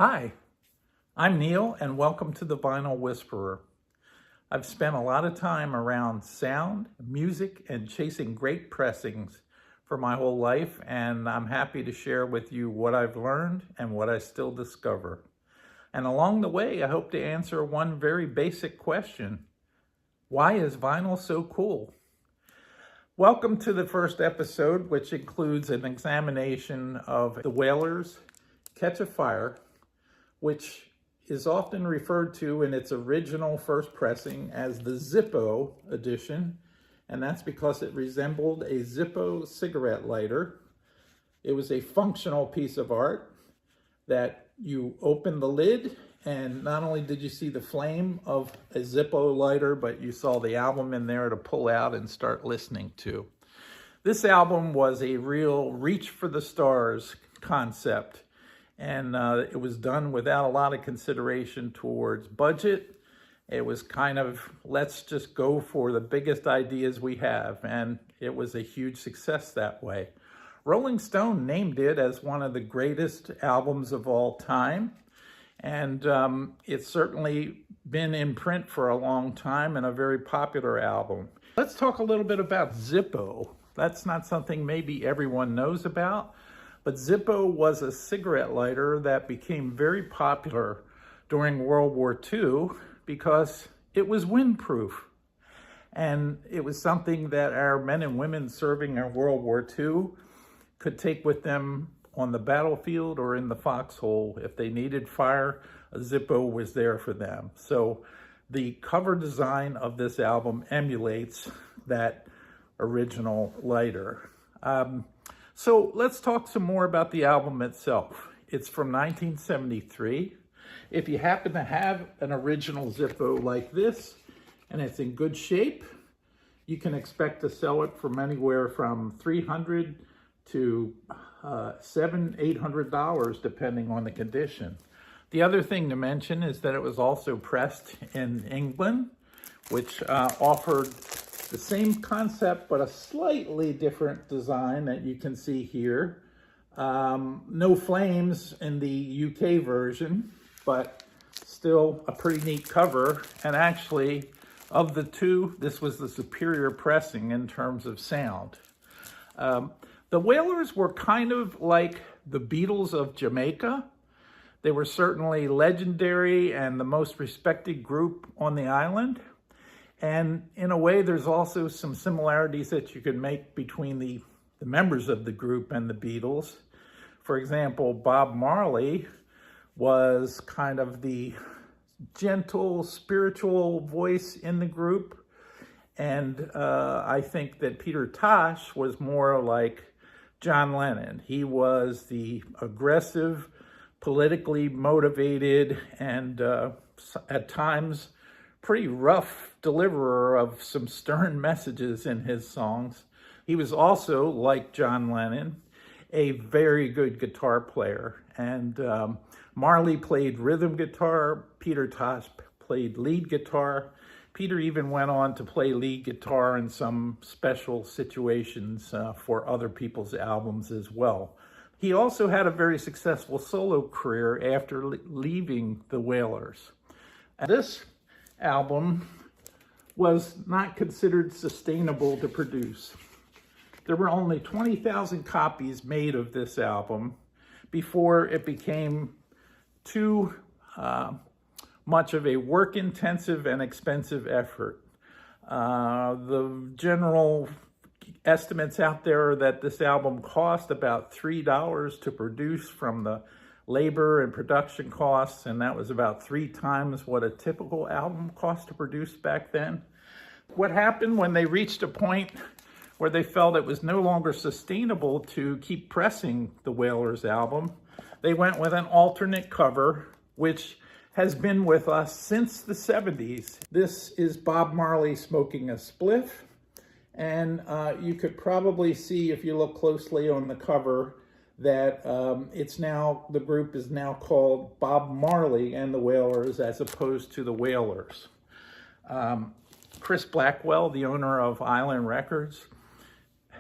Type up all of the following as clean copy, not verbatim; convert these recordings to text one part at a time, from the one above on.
Hi, I'm Neil and welcome to the Vinyl Whisperer. I've spent a lot of time around sound, music, and chasing great pressings for my whole life, and I'm happy to share with you what I've learned and what I still discover. And along the way, I hope to answer one very basic question. Why is vinyl so cool? Welcome to the first episode, which includes an examination of The Wailers' Catch a Fire, which is often referred to in its original first pressing as the Zippo edition, and that's because it resembled a Zippo cigarette lighter. It was a functional piece of art that you open the lid, and not only did you see the flame of a Zippo lighter, but you saw the album in there to pull out and start listening to. This album was a real reach for the stars concept. And it was done without a lot of consideration towards budget. It was kind of, let's just go for the biggest ideas we have. And it was a huge success that way. Rolling Stone named it as one of the greatest albums of all time. And it's certainly been in print for a long time and a very popular album. Let's talk a little bit about Zippo. That's not something maybe everyone knows about. But Zippo was a cigarette lighter that became very popular during World War II because it was windproof. And it was something that our men and women serving in World War II could take with them on the battlefield or in the foxhole. If they needed fire, a Zippo was there for them. So the cover design of this album emulates that original lighter. So let's talk some more about the album itself. It's from 1973. If you happen to have an original Zippo like this, and it's in good shape, you can expect to sell it from anywhere from $300 to $700-800, depending on the condition. The other thing to mention is that it was also pressed in England, which offered the same concept, but a slightly different design that you can see here. No flames in the UK version, but still a pretty neat cover. And actually, of the two, this was the superior pressing in terms of sound. The Wailers were kind of like the Beatles of Jamaica. They were certainly legendary and the most respected group on the island. And in a way, there's also some similarities that you can make between the members of the group and the Beatles. For example, Bob Marley was kind of the gentle, spiritual voice in the group. And I think that Peter Tosh was more like John Lennon. He was the aggressive, politically motivated, and at times pretty rough deliverer of some stern messages in his songs. He was also, like John Lennon, a very good guitar player. And Marley played rhythm guitar, Peter Tosh played lead guitar. Peter even went on to play lead guitar in some special situations for other people's albums as well. He also had a very successful solo career after leaving the Wailers. This album was not considered sustainable to produce. There were only 20,000 copies made of this album before it became too much of a work-intensive and expensive effort. The general estimates out there are that this album cost about $3 to produce from the labor and production costs, and that was about 3 times what a typical album cost to produce back then. What happened when they reached a point where they felt it was no longer sustainable to keep pressing the Wailers album, they went with an alternate cover, which has been with us since the 70s. This is Bob Marley smoking a spliff, and you could probably see, if you look closely on the cover, that the group is now called Bob Marley and the Wailers as opposed to the Wailers. Chris Blackwell, the owner of Island Records,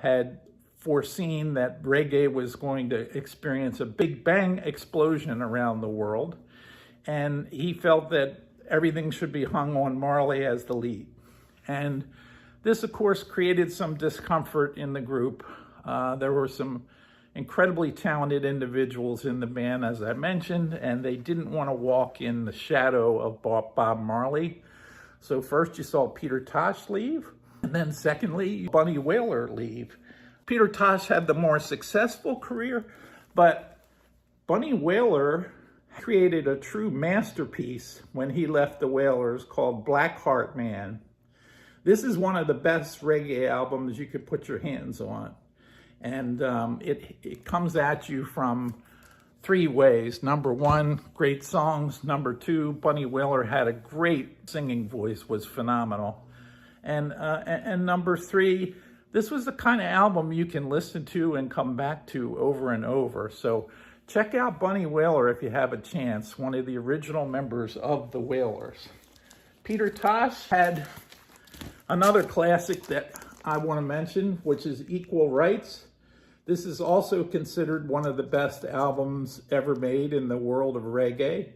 had foreseen that reggae was going to experience a big bang explosion around the world. And he felt that everything should be hung on Marley as the lead. And this, of course, created some discomfort in the group. There were some incredibly talented individuals in the band, as I mentioned, and they didn't want to walk in the shadow of Bob Marley. So first you saw Peter Tosh leave, and then secondly, Bunny Wailer leave. Peter Tosh had the more successful career, but Bunny Wailer created a true masterpiece when he left the Wailers called Blackheart Man. This is one of the best reggae albums you could put your hands on. And it comes at you from three ways. Number one, great songs. Number two, Bunny Wailer had a great singing voice, was phenomenal. And number three, this was the kind of album you can listen to and come back to over and over. So check out Bunny Wailer if you have a chance, one of the original members of the Wailers. Peter Tosh had another classic that I want to mention, which is Equal Rights. This is also considered one of the best albums ever made in the world of reggae.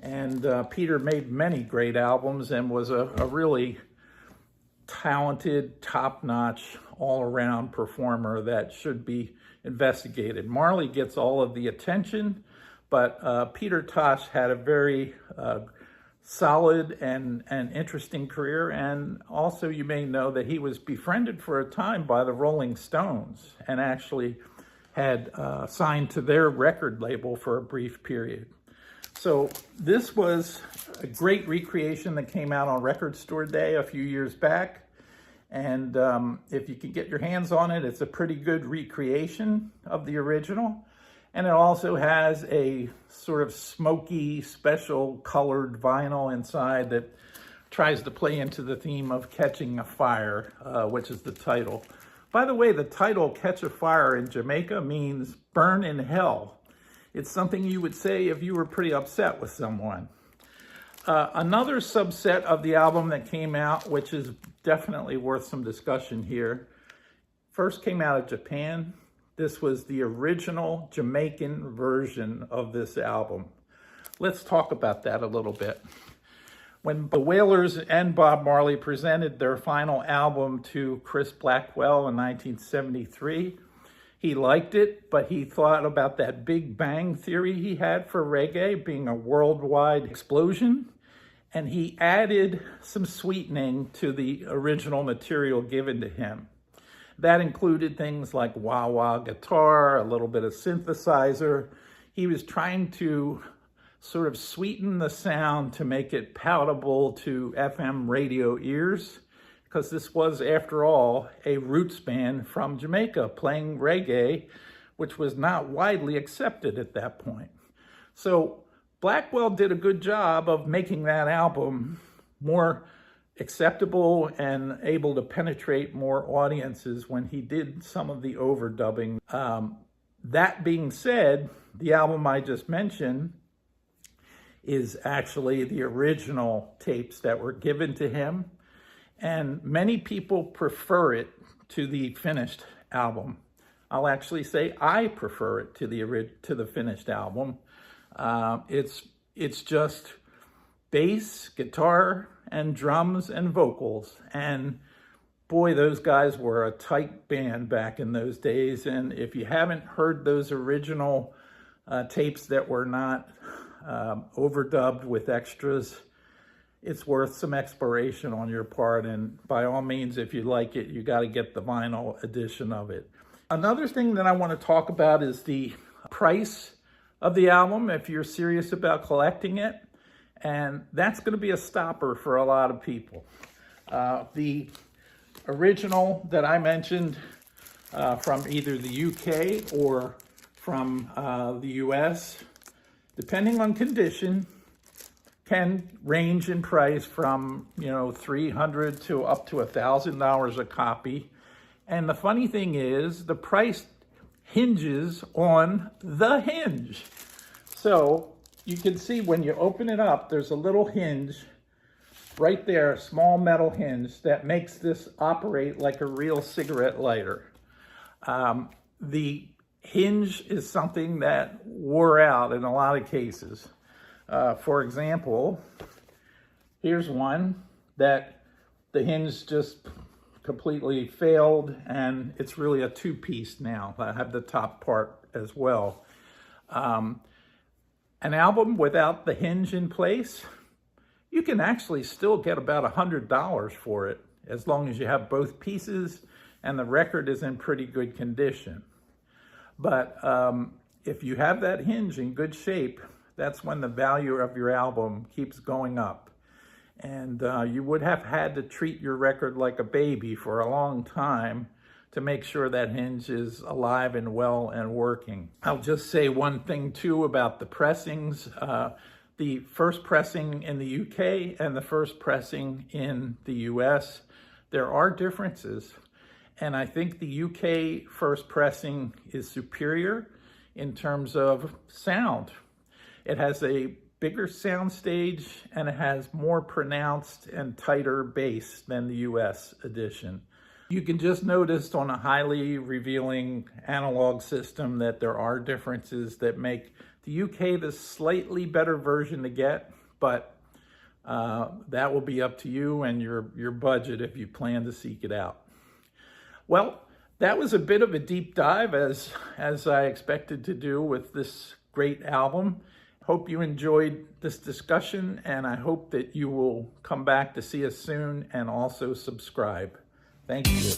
And Peter made many great albums and was a really talented, top-notch, all-around performer that should be investigated. Marley gets all of the attention, but Peter Tosh had a very solid and interesting career. And also you may know that he was befriended for a time by the Rolling Stones and actually had signed to their record label for a brief period. So this was a great recreation that came out on Record Store Day a few years back. And if you can get your hands on it, it's a pretty good recreation of the original. And it also has a sort of smoky, special colored vinyl inside that tries to play into the theme of Catching a Fire, which is the title. By the way, the title Catch a Fire in Jamaica means burn in hell. It's something you would say if you were pretty upset with someone. Another subset of the album that came out, which is definitely worth some discussion here, first came out of Japan. This was the original Jamaican version of this album. Let's talk about that a little bit. When the Wailers and Bob Marley presented their final album to Chris Blackwell in 1973, he liked it, but he thought about that Big Bang theory he had for reggae being a worldwide explosion, and he added some sweetening to the original material given to him. That included things like wah-wah guitar, a little bit of synthesizer. He was trying to sort of sweeten the sound to make it palatable to FM radio ears, because this was, after all, a roots band from Jamaica playing reggae, which was not widely accepted at that point. So Blackwell did a good job of making that album more acceptable and able to penetrate more audiences when he did some of the overdubbing. That being said, the album I just mentioned is actually the original tapes that were given to him, and many people prefer it to the finished album. I'll actually say I prefer it to the finished album. It's just bass, guitar, and drums and vocals. And boy, those guys were a tight band back in those days. And if you haven't heard those original tapes that were not overdubbed with extras, it's worth some exploration on your part. And by all means, if you like it, you got to get the vinyl edition of it. Another thing that I want to talk about is the price of the album, if you're serious about collecting it. And that's going to be a stopper for a lot of people. The original that I mentioned from either the UK or from the US, depending on condition, can range in price from, $300 to up to $1,000 a copy. And the funny thing is, the price hinges on the hinge. So you can see when you open it up, there's a little hinge right there, a small metal hinge that makes this operate like a real cigarette lighter. The hinge is something that wore out in a lot of cases. For example, here's one that the hinge just completely failed, and it's really a two-piece now. I have the top part as well. An album without the hinge in place, you can actually still get about $100 for it, as long as you have both pieces and the record is in pretty good condition. But if you have that hinge in good shape, that's when the value of your album keeps going up. And you would have had to treat your record like a baby for a long time to make sure that hinge is alive and well and working. I'll just say one thing too about the pressings. The first pressing in the UK and the first pressing in the US, there are differences. And I think the UK first pressing is superior in terms of sound. It has a bigger sound stage and it has more pronounced and tighter bass than the US edition. You can just notice on a highly revealing analog system that there are differences that make the UK the slightly better version to get, but that will be up to you and your budget if you plan to seek it out. Well, that was a bit of a deep dive as I expected to do with this great album. Hope you enjoyed this discussion, and I hope that you will come back to see us soon and also subscribe. Thank you.